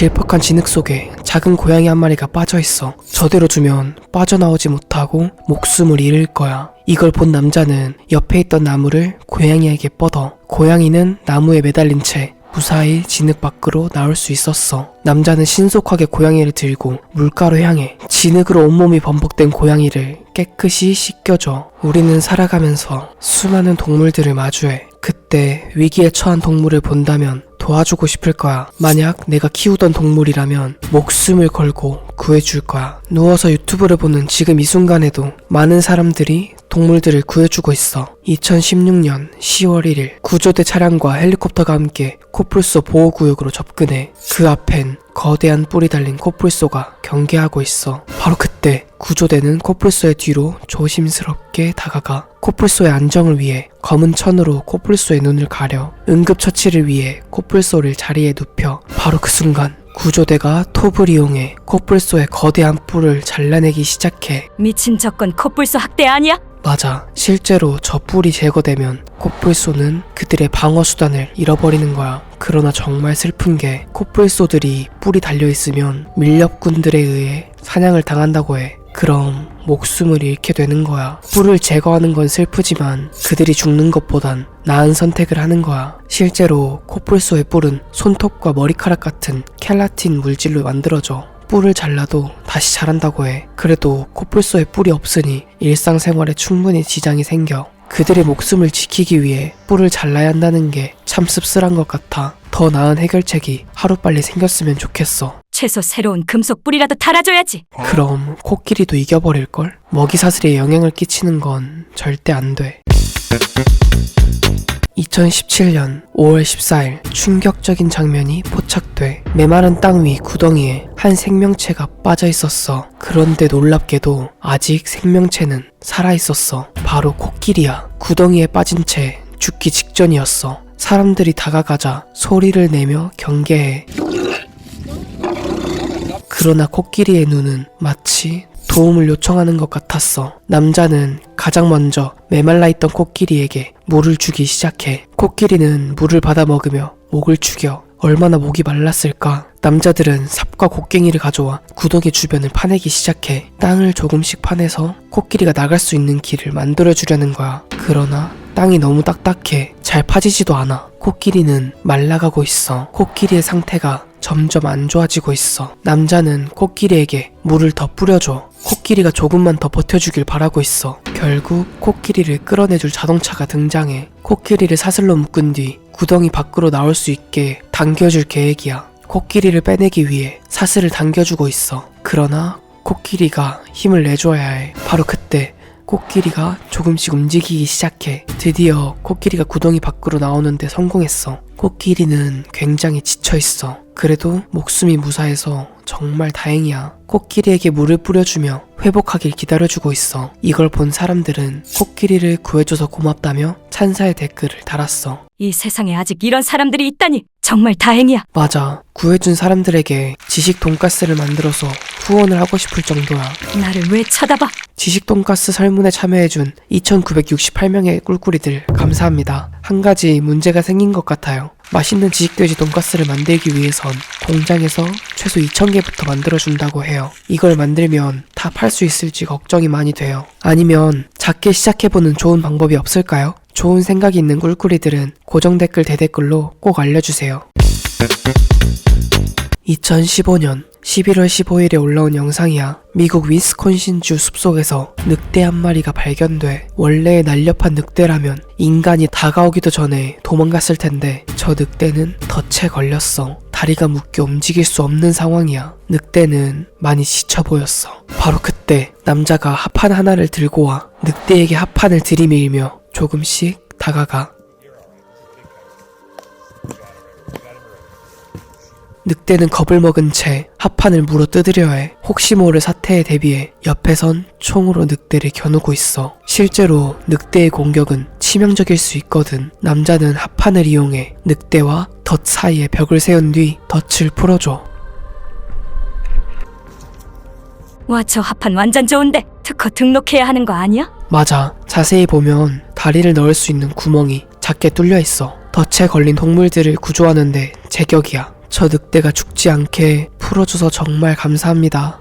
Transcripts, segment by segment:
질퍽한 진흙 속에 작은 고양이 한 마리가 빠져있어. 저대로 두면 빠져나오지 못하고 목숨을 잃을 거야. 이걸 본 남자는 옆에 있던 나무를 고양이에게 뻗어 고양이는 나무에 매달린 채 무사히 진흙 밖으로 나올 수 있었어. 남자는 신속하게 고양이를 들고 물가로 향해 진흙으로 온몸이 범벅된 고양이를 깨끗이 씻겨줘. 우리는 살아가면서 수많은 동물들을 마주해. 그때 위기에 처한 동물을 본다면 도와주고 싶을 거야. 만약 내가 키우던 동물이라면 목숨을 걸고 구해줄 거야. 누워서 유튜브를 보는 지금 이 순간에도 많은 사람들이 동물들을 구해주고 있어. 2016년 10월 1일 구조대 차량과 헬리콥터가 함께 코뿔소 보호구역으로 접근해 그 앞엔 거대한 뿔이 달린 코뿔소가 경계하고 있어. 바로 그때 구조대는 코뿔소의 뒤로 조심스럽게 다가가 코뿔소의 안정을 위해 검은 천으로 코뿔소의 눈을 가려 응급처치를 위해 코뿔소를 자리에 눕혀 바로 그 순간 구조대가 톱을 이용해 코뿔소의 거대한 뿔을 잘라내기 시작해. 미친 저건 코뿔소 학대 아니야? 맞아. 실제로 저 뿔이 제거되면 코뿔소는 그들의 방어 수단을 잃어버리는 거야. 그러나 정말 슬픈 게 코뿔소들이 뿔이 달려있으면 밀렵꾼들에 의해 사냥을 당한다고 해. 그럼 목숨을 잃게 되는 거야. 뿔을 제거하는 건 슬프지만 그들이 죽는 것보단 나은 선택을 하는 거야. 실제로 코뿔소의 뿔은 손톱과 머리카락 같은 켈라틴 물질로 만들어져. 뿔을 잘라도 다시 자란다고 해. 그래도 코뿔소의 뿔이 없으니 일상생활에 충분히 지장이 생겨. 그들의 목숨을 지키기 위해 뿔을 잘라야 한다는 게 참 씁쓸한 것 같아. 더 나은 해결책이 하루빨리 생겼으면 좋겠어. 최소 새로운 금속 뿔이라도 달아줘야지. 그럼 코끼리도 이겨버릴걸? 먹이 사슬에 영향을 끼치는 건 절대 안 돼. 2017년 5월 14일 충격적인 장면이 포착돼. 메마른 땅 위 구덩이에 한 생명체가 빠져 있었어. 그런데 놀랍게도 아직 생명체는 살아있었어. 바로 코끼리야. 구덩이에 빠진 채 죽기 직전이었어. 사람들이 다가가자 소리를 내며 경계해. 그러나 코끼리의 눈은 마치 도움을 요청하는 것 같았어. 남자는 가장 먼저 메말라 있던 코끼리에게 물을 주기 시작해. 코끼리는 물을 받아 먹으며 목을 축여. 얼마나 목이 말랐을까. 남자들은 삽과 곡괭이를 가져와 구덩이 주변을 파내기 시작해. 땅을 조금씩 파내서 코끼리가 나갈 수 있는 길을 만들어주려는 거야. 그러나 땅이 너무 딱딱해 잘 파지지도 않아. 코끼리는 말라가고 있어. 코끼리의 상태가 점점 안 좋아지고 있어. 남자는 코끼리에게 물을 더 뿌려줘. 코끼리가 조금만 더 버텨주길 바라고 있어. 결국 코끼리를 끌어내줄 자동차가 등장해. 코끼리를 사슬로 묶은 뒤 구덩이 밖으로 나올 수 있게 당겨줄 계획이야. 코끼리를 빼내기 위해 사슬을 당겨주고 있어. 그러나 코끼리가 힘을 내줘야 해. 바로 그때 코끼리가 조금씩 움직이기 시작해. 드디어 코끼리가 구덩이 밖으로 나오는데 성공했어. 코끼리는 굉장히 지쳐있어. 그래도 목숨이 무사해서 정말 다행이야. 코끼리에게 물을 뿌려주며 회복하길 기다려주고 있어. 이걸 본 사람들은 코끼리를 구해줘서 고맙다며 찬사의 댓글을 달았어. 이 세상에 아직 이런 사람들이 있다니 정말 다행이야. 맞아. 구해준 사람들에게 지식 돈가스를 만들어서 후원을 하고 싶을 정도야. 나를 왜 쳐다봐? 지식 돈가스 설문에 참여해준 2968명의 꿀꿀이들 감사합니다. 한 가지 문제가 생긴 것 같아요. 맛있는 지식돼지 돈가스를 만들기 위해선 공장에서 최소 2000개부터 만들어준다고 해요. 이걸 만들면 다 팔 수 있을지 걱정이 많이 돼요. 아니면 작게 시작해보는 좋은 방법이 없을까요? 좋은 생각이 있는 꿀꿀이들은 고정 댓글 대댓글로 꼭 알려주세요. 2015년 11월 15일에 올라온 영상이야. 미국 위스콘신주 숲속에서 늑대 한 마리가 발견돼. 원래 날렵한 늑대라면 인간이 다가오기도 전에 도망갔을 텐데 저 늑대는 덫에 걸렸어. 다리가 묶여 움직일 수 없는 상황이야. 늑대는 많이 지쳐 보였어. 바로 그때 남자가 합판 하나를 들고 와 늑대에게 합판을 들이밀며 조금씩 다가가. 늑대는 겁을 먹은 채 합판을 물어 뜯으려 해. 혹시 모를 사태에 대비해 옆에선 총으로 늑대를 겨누고 있어. 실제로 늑대의 공격은 치명적일 수 있거든. 남자는 합판을 이용해 늑대와 덫 사이에 벽을 세운 뒤 덫을 풀어줘. 와, 저 합판 완전 좋은데 특허 등록해야 하는 거 아니야? 맞아. 자세히 보면 다리를 넣을 수 있는 구멍이 작게 뚫려 있어. 덫에 걸린 동물들을 구조하는데 제격이야. 저 늑대가 죽지 않게 풀어줘서 정말 감사합니다.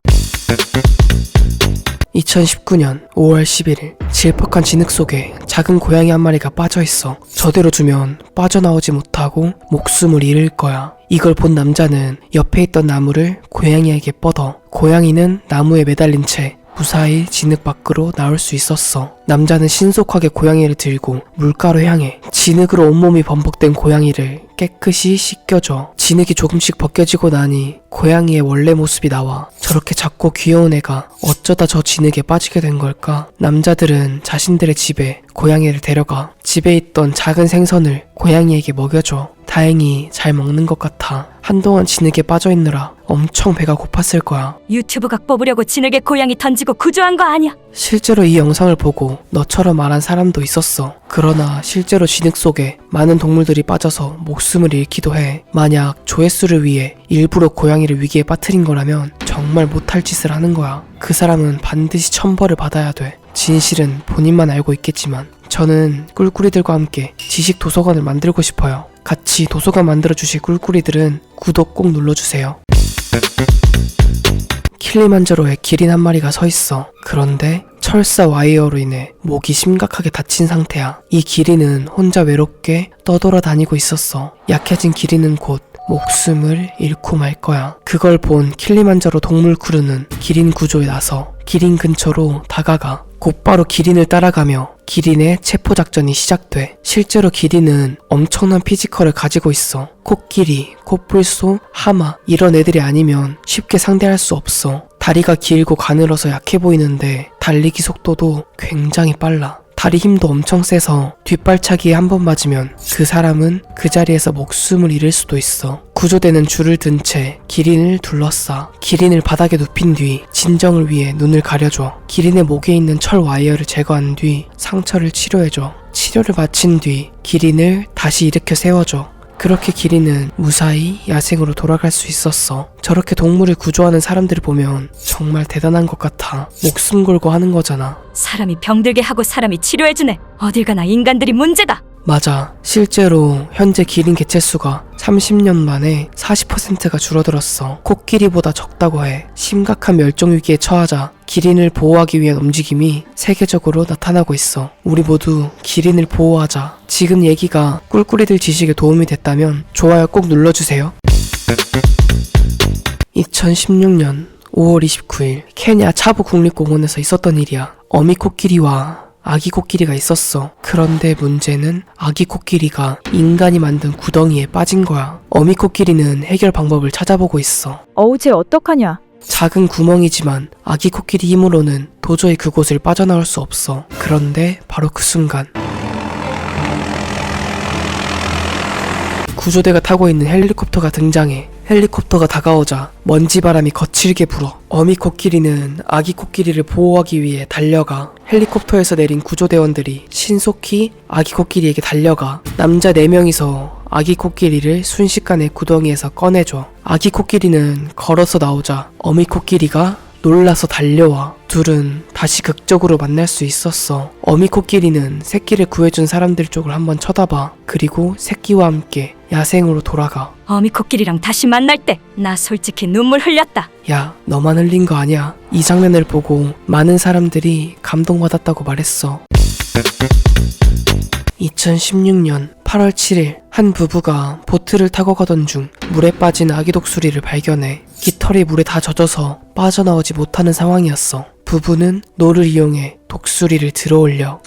2019년 5월 11일 질퍽한 진흙 속에 작은 고양이 한 마리가 빠져있어. 저대로 두면 빠져나오지 못하고 목숨을 잃을 거야. 이걸 본 남자는 옆에 있던 나무를 고양이에게 뻗어 고양이는 나무에 매달린 채 무사히 진흙 밖으로 나올 수 있었어. 남자는 신속하게 고양이를 들고 물가로 향해 진흙으로 온몸이 범벅된 고양이를 깨끗이 씻겨줘. 진흙이 조금씩 벗겨지고 나니 고양이의 원래 모습이 나와. 저렇게 작고 귀여운 애가 어쩌다 저 진흙에 빠지게 된 걸까? 남자들은 자신들의 집에 고양이를 데려가 집에 있던 작은 생선을 고양이에게 먹여줘. 다행히 잘 먹는 것 같아. 한동안 진흙에 빠져있느라 엄청 배가 고팠을 거야. 유튜브 각 뽑으려고 진흙에 고양이 던지고 구조한 거 아니야? 실제로 이 영상을 보고 너처럼 말한 사람도 있었어. 그러나 실제로 진흙 속에 많은 동물들이 빠져서 목숨을 잃기도 해. 만약 조회수를 위해 일부러 고양이를 위기에 빠뜨린 거라면 정말 못할 짓을 하는 거야. 그 사람은 반드시 천벌을 받아야 돼. 진실은 본인만 알고 있겠지만 저는 꿀꿀이들과 함께 지식 도서관을 만들고 싶어요. 같이 도서관 만들어주실 꿀꿀이들은 구독 꼭 눌러주세요. 킬리만자로에 기린 한 마리가 서 있어. 그런데 철사 와이어로 인해 목이 심각하게 다친 상태야. 이 기린은 혼자 외롭게 떠돌아다니고 있었어. 약해진 기린은 곧 목숨을 잃고 말 거야. 그걸 본 킬리만자로 동물 크루는 기린 구조에 나서 기린 근처로 다가가 곧바로 기린을 따라가며 기린의 체포작전이 시작돼. 실제로 기린은 엄청난 피지컬을 가지고 있어. 코끼리, 코뿔소, 하마 이런 애들이 아니면 쉽게 상대할 수 없어. 다리가 길고 가늘어서 약해 보이는데 달리기 속도도 굉장히 빨라. 다리 힘도 엄청 세서 뒷발차기에 한 번 맞으면 그 사람은 그 자리에서 목숨을 잃을 수도 있어. 구조대는 줄을 든 채 기린을 둘러싸. 기린을 바닥에 눕힌 뒤 진정을 위해 눈을 가려줘. 기린의 목에 있는 철 와이어를 제거한 뒤 상처를 치료해줘. 치료를 마친 뒤 기린을 다시 일으켜 세워줘. 그렇게 기린은 무사히 야생으로 돌아갈 수 있었어. 저렇게 동물을 구조하는 사람들을 보면 정말 대단한 것 같아. 목숨 걸고 하는 거잖아. 사람이 병들게 하고 사람이 치료해주네. 어딜 가나 인간들이 문제다. 맞아. 실제로 현재 기린 개체수가 30년 만에 40%가 줄어들었어. 코끼리보다 적다고 해. 심각한 멸종 위기에 처하자 기린을 보호하기 위한 움직임이 세계적으로 나타나고 있어. 우리 모두 기린을 보호하자. 지금 얘기가 꿀꿀이들 지식에 도움이 됐다면 좋아요 꼭 눌러주세요. 2016년 5월 29일 케냐 차부 국립공원에서 있었던 일이야. 어미 코끼리와 아기 코끼리가 있었어. 그런데 문제는 아기 코끼리가 인간이 만든 구덩이에 빠진 거야. 어미 코끼리는 해결 방법을 찾아보고 있어. 쟤 어떡하냐? 작은 구멍이지만 아기 코끼리 힘으로는 도저히 그곳을 빠져나올 수 없어. 그런데 바로 그 순간 구조대가 타고 있는 헬리콥터가 등장해. 헬리콥터가 다가오자 먼지바람이 거칠게 불어. 어미 코끼리는 아기 코끼리를 보호하기 위해 달려가. 헬리콥터에서 내린 구조대원들이 신속히 아기 코끼리에게 달려가. 남자 4명이서 아기 코끼리를 순식간에 구덩이에서 꺼내줘. 아기 코끼리는 걸어서 나오자 어미 코끼리가 놀라서 달려와. 둘은 다시 극적으로 만날 수 있었어. 어미 코끼리는 새끼를 구해준 사람들 쪽을 한번 쳐다봐. 그리고 새끼와 함께 야생으로 돌아가. 어미 코끼리랑 다시 만날 때 나 솔직히 눈물 흘렸다. 야, 너만 흘린 거 아니야. 이 장면을 보고 많은 사람들이 감동받았다고 말했어. 2016년 8월 7일 한 부부가 보트를 타고 가던 중 물에 빠진 아기 독수리를 발견해. 깃털이 물에 다 젖어서 빠져나오지 못하는 상황이었어. 부부는 노를 이용해 독수리를 들어올려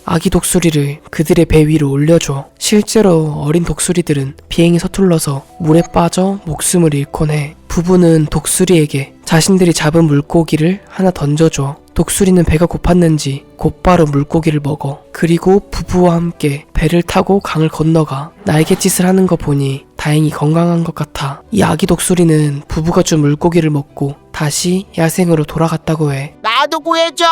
아기 독수리를 그들의 배 위로 올려줘. 실제로 어린 독수리들은 비행이 서툴러서 물에 빠져 목숨을 잃곤 해. 부부는 독수리에게 자신들이 잡은 물고기를 하나 던져줘. 독수리는 배가 고팠는지 곧바로 물고기를 먹어. 그리고 부부와 함께 배를 타고 강을 건너가. 날갯짓을 하는 거 보니 다행히 건강한 것 같아. 이 아기 독수리는 부부가 준 물고기를 먹고 다시 야생으로 돌아갔다고 해. 나도 구해줘!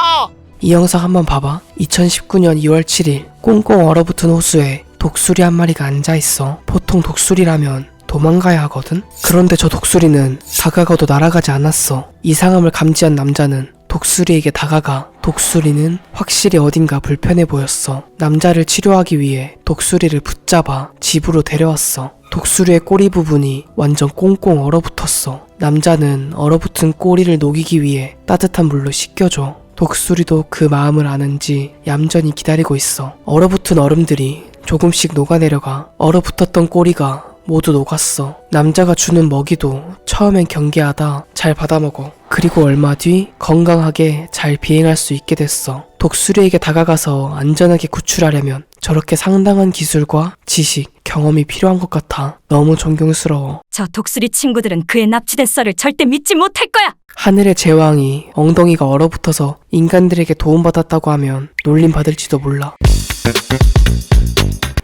이 영상 한번 봐봐. 2019년 2월 7일 꽁꽁 얼어붙은 호수에 독수리 한 마리가 앉아있어. 보통 독수리라면 도망가야 하거든? 그런데 저 독수리는 다가가도 날아가지 않았어. 이상함을 감지한 남자는 독수리에게 다가가 독수리는 확실히 어딘가 불편해 보였어. 남자를 치료하기 위해 독수리를 붙잡아 집으로 데려왔어. 독수리의 꼬리 부분이 완전 꽁꽁 얼어붙었어. 남자는 얼어붙은 꼬리를 녹이기 위해 따뜻한 물로 씻겨줘. 독수리도 그 마음을 아는지 얌전히 기다리고 있어. 얼어붙은 얼음들이 조금씩 녹아내려가 얼어붙었던 꼬리가 모두 녹았어. 남자가 주는 먹이도 처음엔 경계하다 잘 받아먹어. 그리고 얼마 뒤 건강하게 잘 비행할 수 있게 됐어. 독수리에게 다가가서 안전하게 구출하려면 저렇게 상당한 기술과 지식, 경험이 필요한 것 같아. 너무 존경스러워. 저 독수리 친구들은 그의 납치된 썰을 절대 믿지 못할 거야. 하늘의 제왕이 엉덩이가 얼어붙어서 인간들에게 도움받았다고 하면 놀림받을지도 몰라.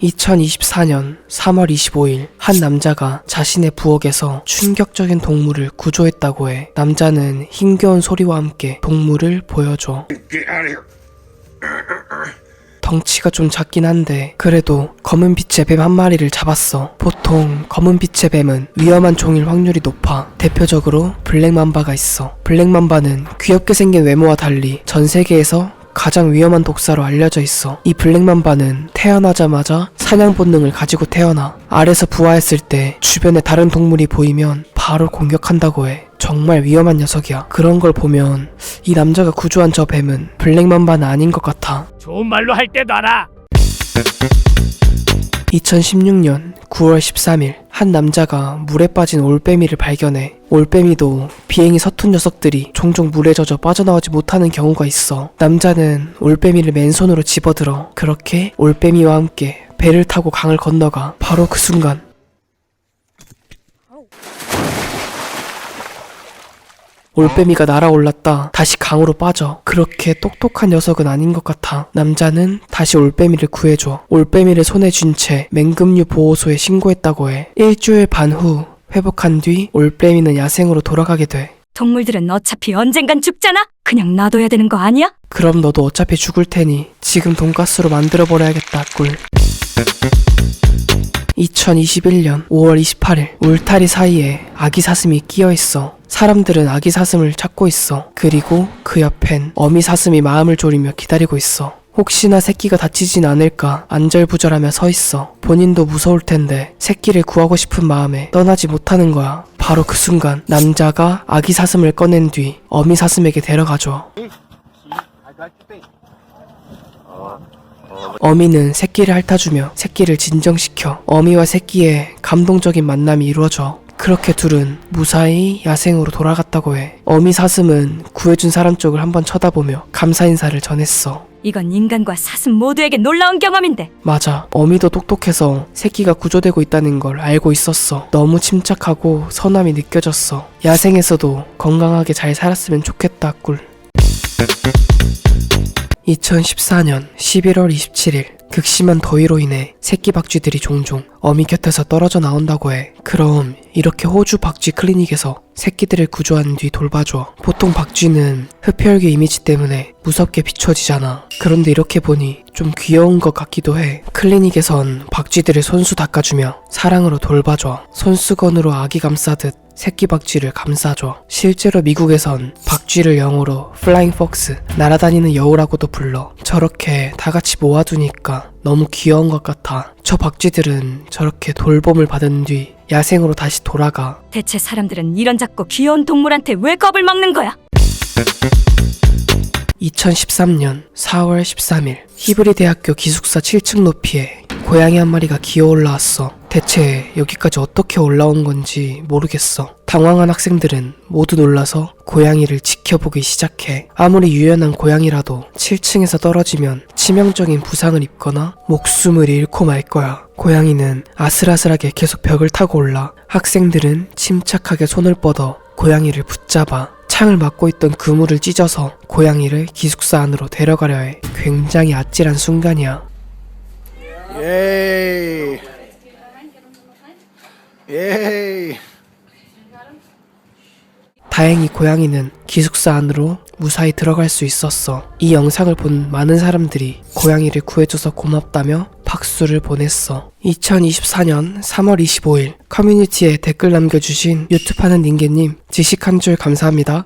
2024년 3월 25일 한 남자가 자신의 부엌에서 충격적인 동물을 구조했다고 해. 남자는 힘겨운 소리와 함께 동물을 보여줘. 덩치가 좀 작긴 한데 그래도 검은 빛의 뱀 한 마리를 잡았어. 보통 검은 빛의 뱀은 위험한 종일 확률이 높아. 대표적으로 블랙맘바가 있어. 블랙맘바는 귀엽게 생긴 외모와 달리 전 세계에서 가장 위험한 독사로 알려져 있어. 이 블랙맘바는 태어나자마자 사냥 본능을 가지고 태어나. 알에서 부화했을 때 주변에 다른 동물이 보이면 바로 공격한다고 해. 정말 위험한 녀석이야. 그런 걸 보면 이 남자가 구조한 저 뱀은 블랙맘바는 아닌 것 같아. 좋은 말로 할 때 놔라. 2016년 9월 13일 한 남자가 물에 빠진 올빼미를 발견해. 올빼미도 비행이 서툰 녀석들이 종종 물에 젖어 빠져나오지 못하는 경우가 있어. 남자는 올빼미를 맨손으로 집어들어. 그렇게 올빼미와 함께 배를 타고 강을 건너가. 바로 그 순간 올빼미가 날아올랐다 다시 강으로 빠져. 그렇게 똑똑한 녀석은 아닌 것 같아. 남자는 다시 올빼미를 구해줘. 올빼미를 손에 쥔 채 맹금류 보호소에 신고했다고 해. 일주일 반 후 회복한 뒤 올빼미는 야생으로 돌아가게 돼. 동물들은 어차피 언젠간 죽잖아. 그냥 놔둬야 되는 거 아니야? 그럼 너도 어차피 죽을 테니 지금 돈가스로 만들어버려야겠다 꿀. 2021년 5월 28일 울타리 사이에 아기 사슴이 끼어있어. 사람들은 아기 사슴을 찾고 있어. 그리고 그 옆엔 어미 사슴이 마음을 졸이며 기다리고 있어. 혹시나 새끼가 다치진 않을까 안절부절하며 서 있어. 본인도 무서울 텐데 새끼를 구하고 싶은 마음에 떠나지 못하는 거야. 바로 그 순간 남자가 아기 사슴을 꺼낸 뒤 어미 사슴에게 데려가줘. 어미는 새끼를 핥아주며 새끼를 진정시켜. 어미와 새끼의 감동적인 만남이 이루어져. 그렇게 둘은 무사히 야생으로 돌아갔다고 해. 어미 사슴은 구해준 사람 쪽을 한번 쳐다보며 감사 인사를 전했어. 이건 인간과 사슴 모두에게 놀라운 경험인데. 맞아. 어미도 똑똑해서 새끼가 구조되고 있다는 걸 알고 있었어. 너무 침착하고 선함이 느껴졌어. 야생에서도 건강하게 잘 살았으면 좋겠다 꿀. 2014년 11월 27일 극심한 더위로 인해 새끼 박쥐들이 종종 어미 곁에서 떨어져 나온다고 해. 그럼 이렇게 호주 박쥐 클리닉에서 새끼들을 구조한 뒤 돌봐줘. 보통 박쥐는 흡혈귀 이미지 때문에 무섭게 비춰지잖아. 그런데 이렇게 보니 좀 귀여운 것 같기도 해. 클리닉에선 박쥐들을 손수 닦아주며 사랑으로 돌봐줘. 손수건으로 아기 감싸듯 새끼 박쥐를 감싸줘. 실제로 미국에선 박쥐를 영어로 플라잉 폭스, 날아다니는 여우라고도 불러. 저렇게 다 같이 모아두니까 너무 귀여운 것 같아. 저 박쥐들은 저렇게 돌봄을 받은 뒤 야생으로 다시 돌아가. 대체 사람들은 이런 작고 귀여운 동물한테 왜 겁을 먹는 거야? 2013년 4월 13일 히브리 대학교 기숙사 7층 높이에 고양이 한 마리가 기어 올라왔어. 대체 여기까지 어떻게 올라온 건지 모르겠어. 당황한 학생들은 모두 놀라서 고양이를 지켜보기 시작해. 아무리 유연한 고양이라도 7층에서 떨어지면 치명적인 부상을 입거나 목숨을 잃고 말 거야. 고양이는 아슬아슬하게 계속 벽을 타고 올라. 학생들은 침착하게 손을 뻗어 고양이를 붙잡아 창을 막고 있던 그물을 찢어서 고양이를 기숙사 안으로 데려가려 해. 굉장히 아찔한 순간이야. 예이. 예이. 다행히 고양이는 기숙사 안으로 무사히 들어갈 수 있었어. 이 영상을 본 많은 사람들이 고양이를 구해줘서 고맙다며 박수를 보냈어. 2024년 3월 25일 커뮤니티에 댓글 남겨주신 유튜브하는 닌게님 지식 한 줄 감사합니다.